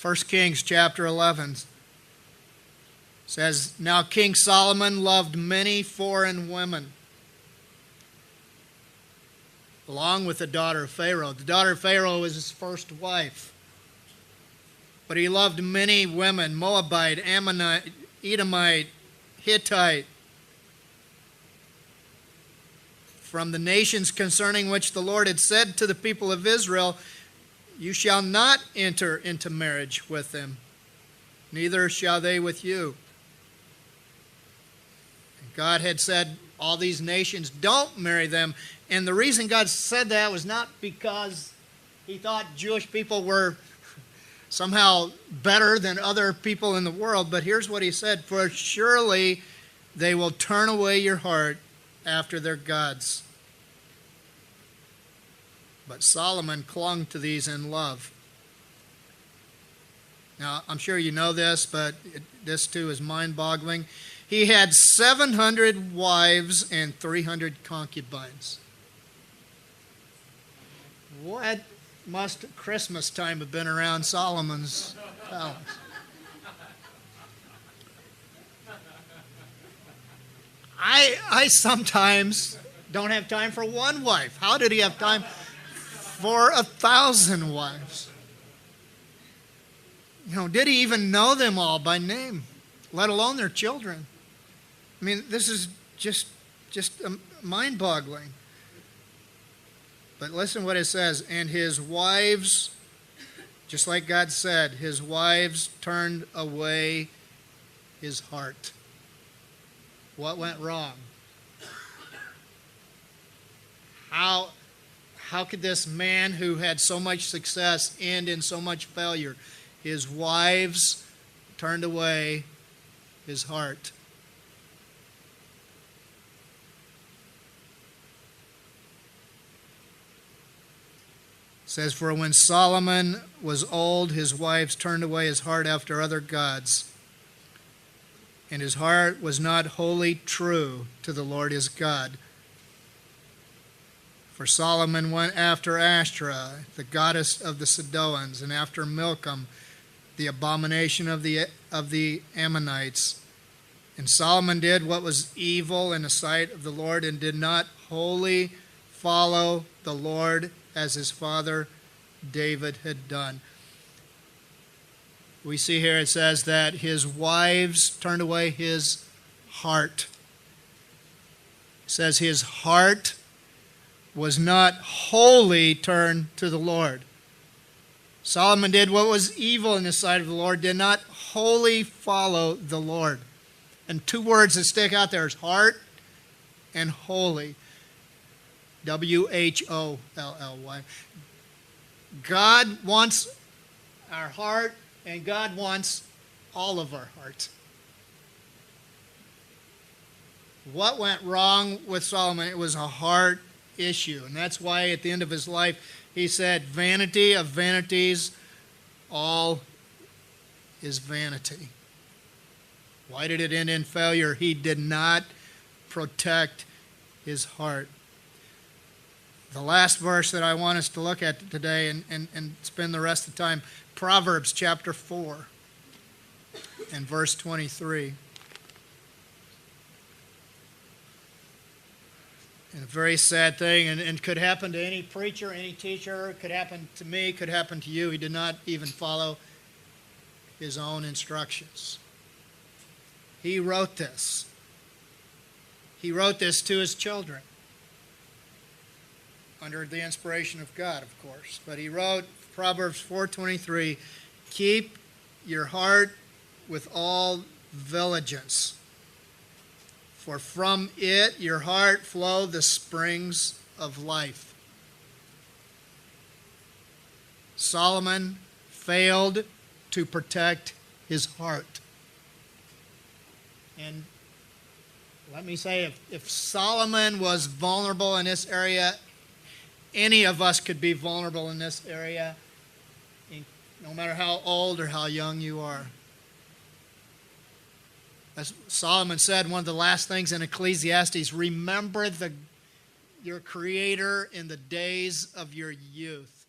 1 Kings chapter 11 says, "Now King Solomon loved many foreign women, along with the daughter of Pharaoh." The daughter of Pharaoh was his first wife. But he loved many women: Moabite, Ammonite, Edomite, Hittite, from the nations concerning which the Lord had said to the people of Israel, "You shall not enter into marriage with them, neither shall they with you." God had said, all these nations, don't marry them. And the reason God said that was not because he thought Jewish people were somehow better than other people in the world, but here's what he said: "For surely they will turn away your heart after their gods." But Solomon clung to these in love. Now, I'm sure you know this, but this too is mind-boggling. He had 700 wives and 300 concubines. What must Christmas time have been around Solomon's palace? I sometimes don't have time for one wife. How did he have time for 1,000 wives? Did he even know them all by name, let alone their children? I mean, this is just mind-boggling. But listen what it says. "And his wives," just like God said, "his wives turned away his heart." What went wrong? How could this man who had so much success end in so much failure? His wives turned away his heart. It says, "For when Solomon was old, his wives turned away his heart after other gods, and his heart was not wholly true to the Lord his God. For Solomon went after Ashtoreth, the goddess of the Sidonians, and after Milcom, the abomination of the Ammonites. And Solomon did what was evil in the sight of the Lord, and did not wholly follow the Lord as his father David had done." We see here it says that his wives turned away his heart. It says his heart was not wholly turned to the Lord. Solomon did what was evil in the sight of the Lord, did not wholly follow the Lord. And two words that stick out there is heart and holy. W-H-O-L-L-Y. God wants our heart, and God wants all of our heart. What went wrong with Solomon? It was a heart issue. And that's why at the end of his life, he said, "Vanity of vanities, all is vanity." Why did it end in failure? He did not protect his heart. The last verse that I want us to look at today and spend the rest of the time, Proverbs chapter 4 and verse 23. And a very sad thing, and could happen to any preacher, any teacher, could happen to me, could happen to you. He did not even follow his own instructions. He wrote this. He wrote this to his children, under the inspiration of God, of course. But he wrote Proverbs 4:23, "Keep your heart with all diligence, for from it, your heart, flow the springs of life." Solomon failed to protect his heart. And let me say, if Solomon was vulnerable in this area, any of us could be vulnerable in this area, no matter how old or how young you are. As Solomon said, one of the last things in Ecclesiastes, remember your Creator in the days of your youth.